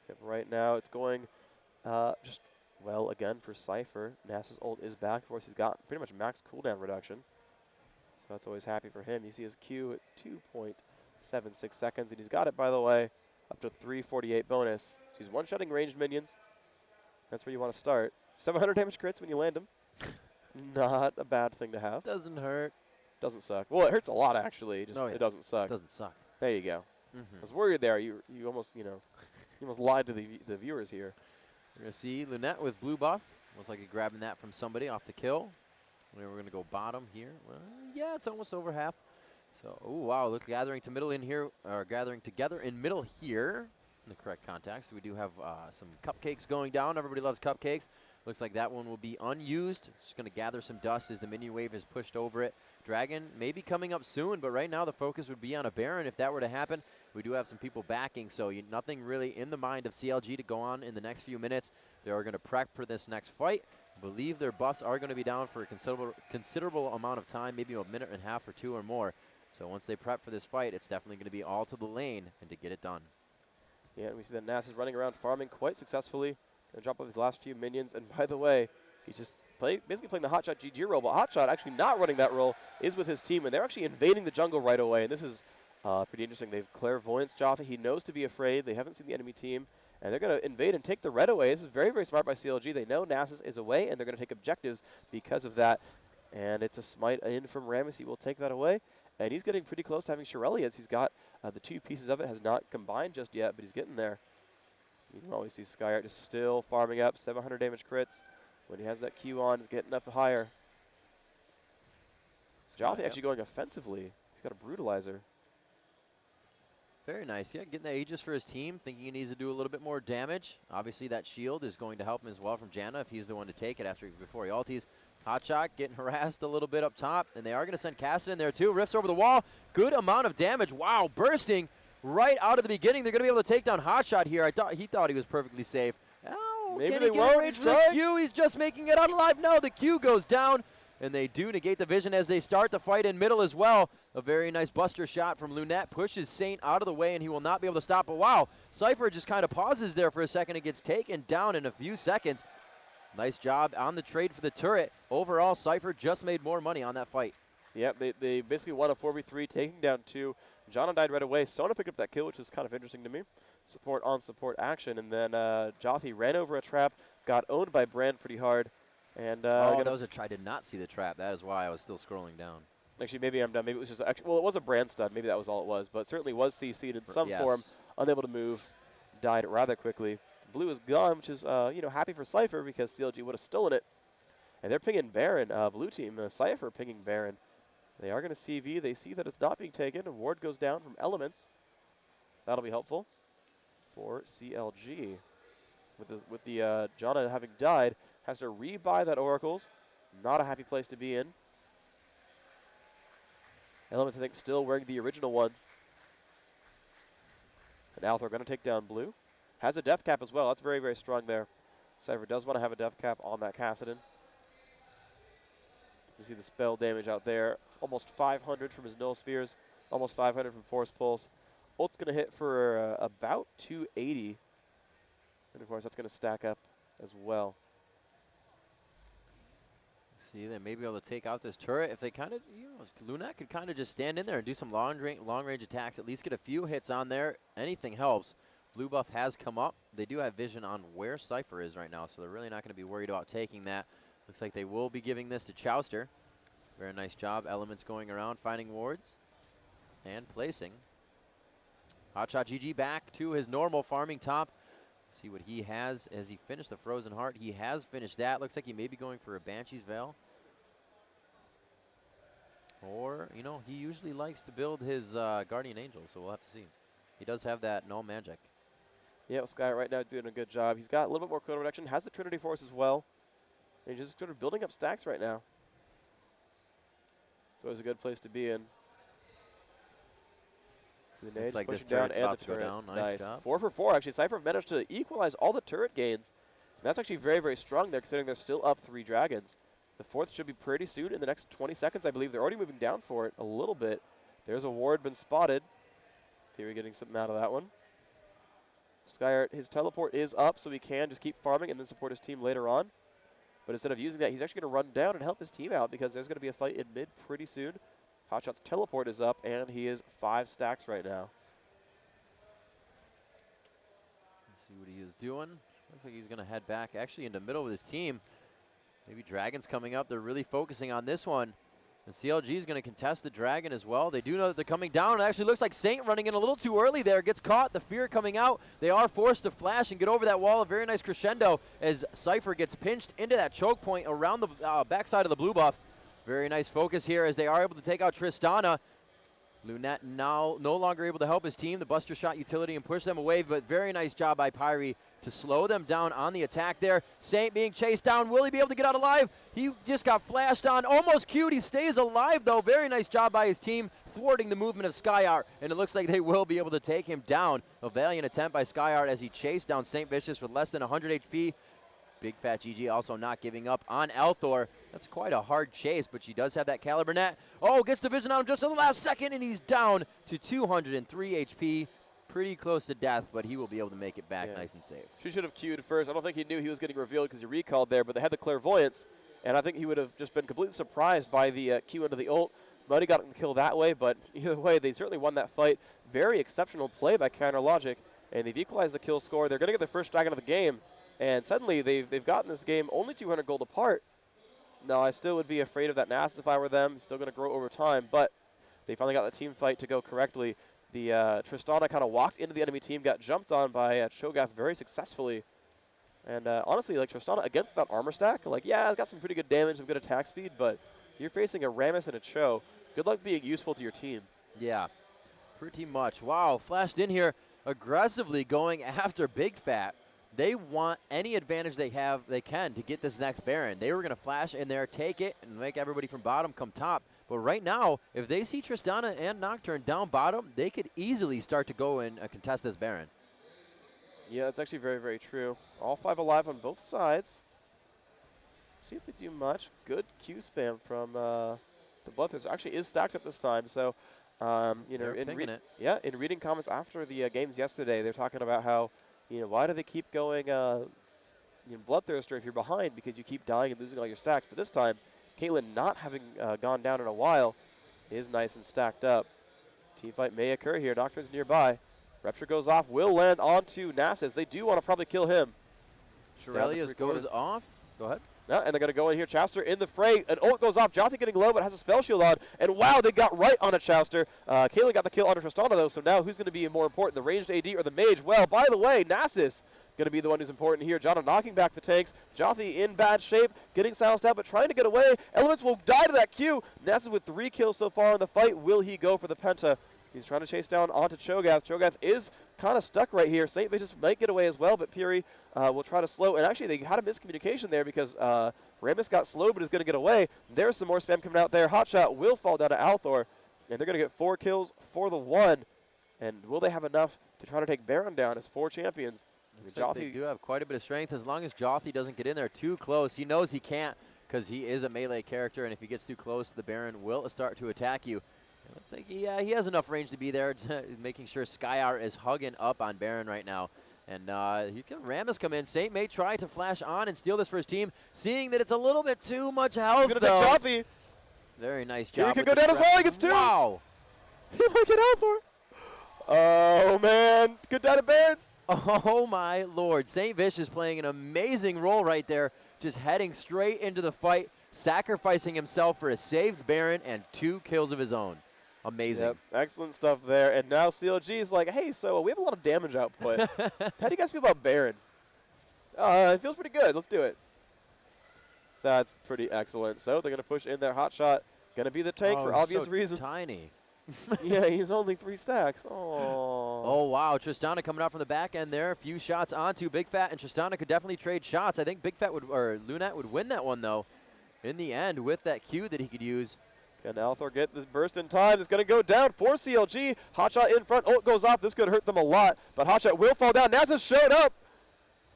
Except right now it's going just well again for Sypher. Nasus' ult is back. Of course, he's got pretty much max cooldown reduction. So that's always happy for him. You see his Q at 2.76 seconds, and he's got it, by the way, up to 348 bonus. So he's one-shotting ranged minions. That's where you want to start. 700 damage crits when you land them. Not a bad thing to have. Doesn't hurt. Doesn't suck. Well, it hurts a lot, actually. Just it doesn't suck. Doesn't suck. There you go. I was worried there. You almost, you almost lied to the viewers here. We're going to see Lunette with blue buff. Looks like he's grabbing that from somebody off the kill. We're going to go bottom here. Well, yeah, it's almost over half. So, oh, wow, look, gathering to middle in here, or gathering together in middle here. In the correct contact. So we do have some cupcakes going down. Everybody loves cupcakes. Looks like that one will be unused. Just going to gather some dust as the minion wave is pushed over it. Dragon may be coming up soon, but right now the focus would be on a Baron if that were to happen. We do have some people backing, so nothing really in the mind of CLG to go on in the next few minutes. They are going to prep for this next fight. I believe their buffs are going to be down for a considerable amount of time, maybe a minute and a half or 2 or more. So once they prep for this fight, it's definitely going to be all to the lane and to get it done. Yeah, and we see that Nasus is running around farming quite successfully. Going to drop off his last few minions. And by the way, he's just basically playing the Hotshot GG role. But Hotshot actually not running that role is with his team. And they're actually invading the jungle right away. And this is Pretty interesting. They've clairvoyance Joffrey. He knows to be afraid. They haven't seen the enemy team. And they're going to invade and take the red away. This is very, very smart by CLG. They know Nasus is away, and they're going to take objectives because of that. And it's a smite in from Rammus. He will take that away. And he's getting pretty close to having Shirelli, as he's got the 2 pieces of it. Has not combined just yet, but he's getting there. You can always see Skyart just still farming up. 700 damage crits. When he has that Q on, he's getting up higher. Joffrey actually going offensively. He's got a Brutalizer. Very nice, yeah, getting the Aegis for his team, thinking he needs to do a little bit more damage. Obviously, that shield is going to help him as well from Janna if he's the one to take it before he ulties. Hotshot getting harassed a little bit up top, and they are going to send Cassidy in there too. Rifts over the wall, good amount of damage. Wow, bursting right out of the beginning. They're going to be able to take down Hotshot here. He thought he was perfectly safe. Oh, maybe can they he get range for the Q? He's just making it out alive. No, the Q goes down. And they do negate the vision as they start the fight in middle as well. A very nice buster shot from Lunette pushes Saint out of the way, and he will not be able to stop. But wow, Sypher just kind of pauses there for a second and gets taken down in a few seconds. Nice job on the trade for the turret. Overall, Sypher just made more money on that fight. Yep, they basically won a 4v3, taking down 2. Jana died right away. Sona picked up that kill, which is kind of interesting to me. Support on support action. And then Jothi ran over a trap, got owned by Brand pretty hard. And that was a try. I did not see the trap. That is why I was still scrolling down. Actually, maybe I'm done. Maybe it was just well, it was a Brand stun. Maybe that was all it was. But certainly was CC'd in some form, unable to move, died rather quickly. Blue is gone, which is happy for Sypher because CLG would have stolen it. And they're pinging Baron. Blue team, Sypher pinging Baron. They are going to CV. They see that it's not being taken. A ward goes down from Elements. That'll be helpful for CLG. With the Jana having died, has to rebuy that Oracles. Not a happy place to be in. Elements, I think, still wearing the original one. And Althor going to take down Blue. Has a death cap as well. That's very, very strong there. Sypher does want to have a death cap on that Kassadin. You see the spell damage out there. Almost 500 from his Null Spheres. Almost 500 from Force Pulse. Ult's going to hit for about 280. And, of course, that's going to stack up as well. See, they may be able to take out this turret. If they kind of, Lunette could kind of just stand in there and do some long-range attacks, at least get a few hits on there. Anything helps. Blue buff has come up. They do have vision on where Sypher is right now, so they're really not going to be worried about taking that. Looks like they will be giving this to Chowster. Very nice job. Elements going around, finding wards and placing. Hotshot GG back to his normal farming top. See what he has as he finished the Frozen Heart. He has finished that. Looks like he may be going for a Banshee's Veil. Or, he usually likes to build his Guardian Angel, so we'll have to see. He does have that Null Magic. Yeah, Sky right now doing a good job. He's got a little bit more code reduction, has the Trinity Force as well. And he's just sort of building up stacks right now. So it's a good place to be in. It's like this turret's about to go down. Nice job. 4 for 4, actually. Sypher managed to equalize all the turret gains. And that's actually very, very strong there, considering they're still up 3 dragons. The 4th should be pretty soon in the next 20 seconds, I believe. They're already moving down for it a little bit. There's a ward been spotted. Peary getting something out of that one. Skyart, his teleport is up, so he can just keep farming and then support his team later on. But instead of using that, he's actually going to run down and help his team out because there's going to be a fight in mid pretty soon. Hotshot's teleport is up, and he is 5 stacks right now. Let's see what he is doing. Looks like he's going to head back actually into middle with his team. Maybe Dragon's coming up. They're really focusing on this one. And CLG is going to contest the Dragon as well. They do know that they're coming down. It actually looks like Saint running in a little too early there. Gets caught. The fear coming out. They are forced to flash and get over that wall. A very nice crescendo as Sypher gets pinched into that choke point around the backside of the blue buff. Very nice focus here as they are able to take out Tristana. Lunette now no longer able to help his team. The Buster shot utility and push them away, but very nice job by Pyrie to slow them down on the attack there. Saint being chased down. Will he be able to get out alive? He just got flashed on. Almost queued. He stays alive, though. Very nice job by his team thwarting the movement of Skyart, and it looks like they will be able to take him down. A valiant attempt by Skyart as he chased down Saint Vicious with less than 100 HP. Big Fat GG also not giving up on Althor. That's quite a hard chase, but she does have that caliber net. Oh, gets the vision on him just in the last second, and he's down to 203 HP. Pretty close to death, but he will be able to make it back nice and safe. She should have queued first. I don't think he knew he was getting revealed because he recalled there, but they had the clairvoyance, and I think he would have just been completely surprised by the Q into the ult. Might have gotten the kill that way, but either way, they certainly won that fight. Very exceptional play by Counter Logic, and they've equalized the kill score. They're going to get their first dragon of the game, and suddenly they've gotten this game only 200 gold apart. Now, I still would be afraid of that Nass if I were them. Still going to grow over time, but they finally got the team fight to go correctly. The Tristana kind of walked into the enemy team, got jumped on by Cho'Gath very successfully. And honestly, like Tristana against that armor stack, like, yeah, it's got some pretty good damage, some good attack speed, but you're facing a Rammus and a Cho. Good luck being useful to your team. Yeah, pretty much. Wow, flashed in here aggressively going after Big Fat. They want any advantage they can to get this next Baron. They were going to flash in there, take it, and make everybody from bottom come top. But right now, if they see Tristana and Nocturne down bottom, they could easily start to go and contest this Baron. Yeah, that's actually very, very true. All 5 alive on both sides. See if they do much. Good Q spam from the Bloodthirster. Actually is stacked up this time, so you know, in reading comments after the games yesterday, they're talking about how, you know, why do they keep going Bloodthirster if you're behind, because you keep dying and losing all your stacks. But this time, Caitlyn not having gone down in a while is nice and stacked up. Team fight may occur here. Nocturne's nearby. Rupture goes off. Will land onto Nasus. They do want to probably kill him. Shirelius goes off. Go ahead. Yeah, and they're going to go in here. Chowster in the fray. An ult goes off. Jothi getting low, but has a spell shield on. And wow, they got right on a Chowster. Caitlyn got the kill on Tristana, though, so now who's going to be more important, the ranged AD or the mage? Well, by the way, Nasus going to be the one who's important here. Jana knocking back the tanks. Jothi in bad shape, getting silenced out, but trying to get away. Elements will die to that Q. Nasus with 3 kills so far in the fight. Will he go for the Penta? He's trying to chase down onto Cho'Gath. Cho'Gath is kind of stuck right here. St. Vicious might get away as well, but Puri will try to slow. And actually, they had a miscommunication there because Rammus got slow but is going to get away. There's some more spam coming out there. Hotshot will fall down to Althor, and they're going to get 4 kills for the 1. And will they have enough to try to take Baron down as 4 champions? Like they do have quite a bit of strength. As long as Jothi doesn't get in there too close, he knows he can't because he is a melee character, and if he gets too close, the Baron will start to attack you. It looks like he has enough range to be there, making sure Skyar is hugging up on Baron right now. And you can Rammus come in. Saint may try to flash on and steal this for his team, seeing that it's a little bit too much health. He's going to take Jothi. Very nice job. He could go down as well. He gets 2. Wow. He might get Althor. Oh, man. Good down to Baron. Oh, my Lord. St. Vicious playing an amazing role right there, just heading straight into the fight, sacrificing himself for a saved Baron and 2 kills of his own. Amazing. Yep, excellent stuff there. And now CLG is like, hey, so we have a lot of damage output. How do you guys feel about Baron? It feels pretty good. Let's do it. That's pretty excellent. So they're going to push in their Hotshot. Going to be the tank for obvious reasons. Tiny. Yeah, he's only 3 stacks. Oh, wow. Tristana coming out from the back end there. A few shots onto Big Fat, and Tristana could definitely trade shots. I think Big Fat or Lunat would win that one, though, in the end with that Q that he could use. Can Althor get this burst in time? It's going to go down for CLG. Hotshot in front. Ult goes off. This could hurt them a lot, but Hotshot will fall down. Nasus showed up.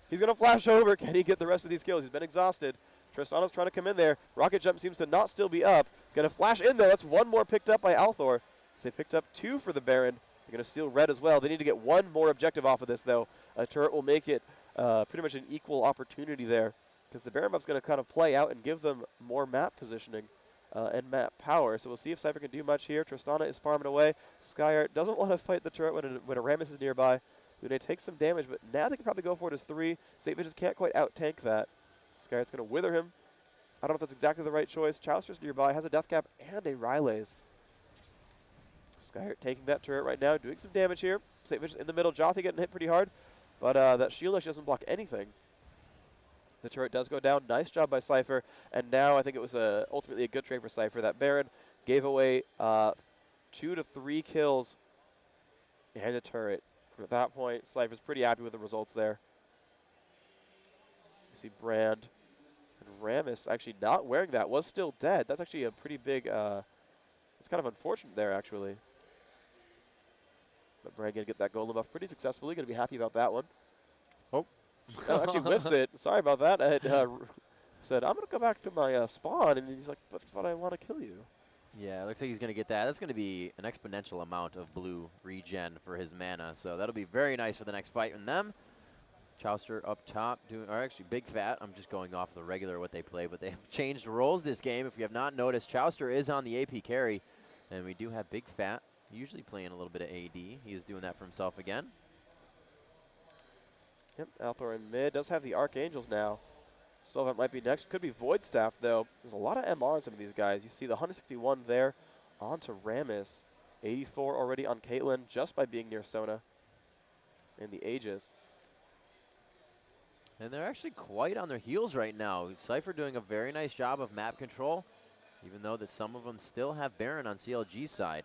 He's going to flash over. Can he get the rest of these kills? He's been exhausted. Tristana's trying to come in there. Rocket Jump seems to not still be up. Going to flash in there. That's 1 more picked up by Althor. So they picked up 2 for the Baron. They're going to steal red as well. They need to get 1 more objective off of this, though. A turret will make it pretty much an equal opportunity there, because the Baron buff's going to kind of play out and give them more map positioning. And map power. So we'll see if Sypher can do much here. Tristana is farming away. Skyart doesn't want to fight the turret when a Rammus is nearby. Lune takes some damage, but now they can probably go for it as 3. St. Vicious can't quite out-tank that. Skyart's going to wither him. I don't know if that's exactly the right choice. Chowster's nearby, has a death cap and a Rylays. Skyart taking that turret right now, doing some damage here. St. Vicious in the middle. Jothi getting hit pretty hard, but that shield actually doesn't block anything. The turret does go down. Nice job by Sypher. And now I think it was ultimately a good trade for Sypher. That Baron gave away 2 to 3 kills and a turret. At that point, Sypher's pretty happy with the results there. You see Brand and Rammus actually not wearing that. Was still dead. That's actually a pretty big, it's kind of unfortunate there, actually. But Brand going to get that golem buff pretty successfully. Going to be happy about that one. Oh. Oh, actually whiffs it. Sorry about that. I said, I'm going to go back to my spawn. And he's like, but I want to kill you. Yeah, it looks like he's going to get that. That's going to be an exponential amount of blue regen for his mana. So that'll be very nice for the next fight in them. Chowster up top, or actually Big Fat. I'm just going off the regular what they play, but they have changed roles this game. If you have not noticed, Chowster is on the AP carry. And we do have Big Fat usually playing a little bit of AD. He is doing that for himself again. Yep, Althor in mid. Does have the Archangels now. Spellvent might be next. Could be Void Staff, though. There's a lot of MR on some of these guys. You see the 161 there onto Rammus. 84 already on Caitlyn just by being near Sona in the Aegis. And they're actually quite on their heels right now. Sypher doing a very nice job of map control, even though that some of them still have Baron on CLG's side.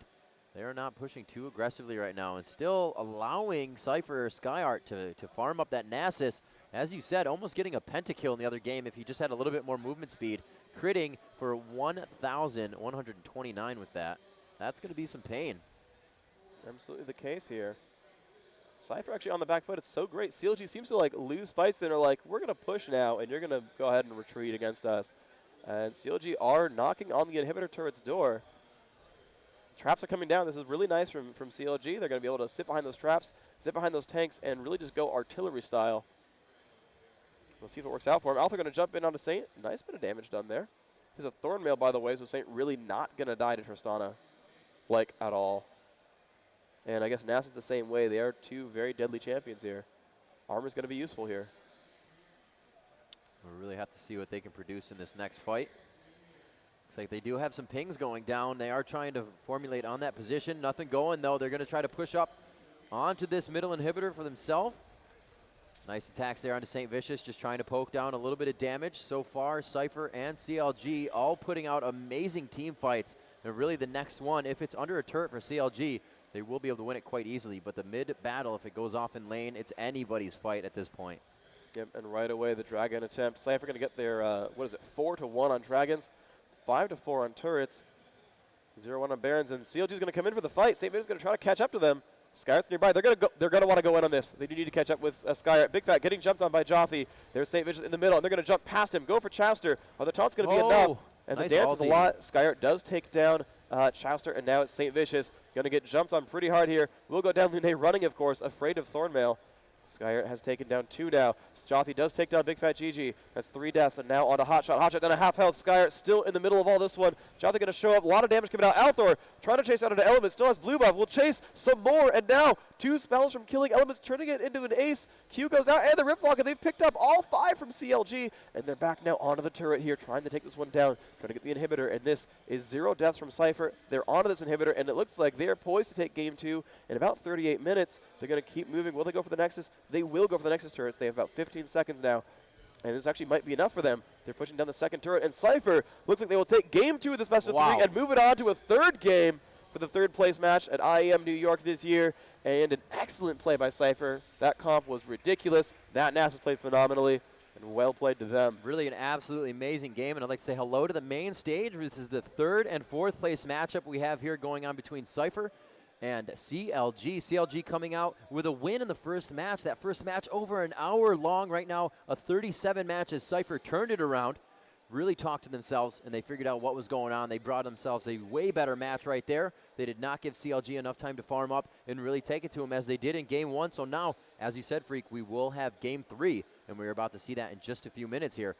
They're not pushing too aggressively right now and still allowing Sypher or SkyArt to farm up that Nasus. As you said, almost getting a pentakill in the other game if he just had a little bit more movement speed. Critting for 1,129 with that. That's going to be some pain. Absolutely the case here. Sypher actually on the back foot. It's so great. CLG seems to like lose fights that are like, we're going to push now, and you're going to go ahead and retreat against us. And CLG are knocking on the inhibitor turret's door. Traps are coming down. This is really nice from CLG. They're going to be able to sit behind those traps, sit behind those tanks, and really just go artillery style. We'll see if it works out for him. Alpha going to jump in onto Saint. Nice bit of damage done there. There's a Thornmail, by the way, so Saint really not going to die to Tristana, like, at all. And I guess Nasus is the same way. They are two very deadly champions here. Armor's going to be useful here. We'll really have to see what they can produce in this next fight. Looks like they do have some pings going down. They are trying to formulate on that position. Nothing going, though. They're going to try to push up onto this middle inhibitor for themselves. Nice attacks there onto St. Vicious, just trying to poke down a little bit of damage. So far, Sypher and CLG all putting out amazing team fights. And really the next one, if it's under a turret for CLG, they will be able to win it quite easily. But the mid battle, if it goes off in lane, it's anybody's fight at this point. Yep, and right away the Dragon attempt. Sypher going to get their, 4-1 on Dragons, 5-4 on turrets, 0-1 on Barons, and CLG is going to come in for the fight. St. Vicious is going to try to catch up to them. Skyart's nearby. They're gonna want to go in on this. They do need to catch up with Skyart. Big Fat getting jumped on by Jothi. There's St. Vicious in the middle, and they're gonna jump past him. Go for Chowster. Are the taunts gonna be enough? And nice the dance is a lot. Skyart does take down Chowster, and now it's St. Vicious. Gonna get jumped on pretty hard here. Will go down Lune running, of course, afraid of Thornmail. Skyart has taken down 2 now. Jothi does take down Big Fat GG. That's 3 deaths, and now on a Hotshot. Hotshot down a half health. Skyart still in the middle of all this one. Jothi going to show up. A lot of damage coming out. Althor trying to chase out into Elements. Still has blue buff. Will chase some more, and now 2 spells from killing Elements, turning it into an ace. Q goes out, and the Riftwalk, and they've picked up all 5 from CLG, and they're back now onto the turret here, trying to take this one down, trying to get the inhibitor, and this is 0 deaths from Sypher. They're onto this inhibitor, and it looks like they are poised to take game 2 in about 38 minutes. They're going to keep moving. Will they go for the Nexus? They will go for the Nexus turrets. They have about 15 seconds now, and this actually might be enough for them. They're pushing down the second turret, and Sypher looks like they will take game 2 of this best of 3 and move it on to a 3rd game for the 3rd place match at IEM New York this year. And an excellent play by Sypher. That comp was ridiculous. That Nasus played phenomenally, and well played to them. Really an absolutely amazing game, and I'd like to say hello to the main stage. This is the 3rd and 4th place matchup we have here going on between Sypher and CLG. CLG coming out with a win in the first match. That first match over an hour long right now, a 37 matches. Sypher turned it around, really talked to themselves, and they figured out what was going on. They brought themselves a way better match right there. They did not give CLG enough time to farm up and really take it to them as they did in game 1. So now, as you said, Freak, we will have game 3, and we're about to see that in just a few minutes here.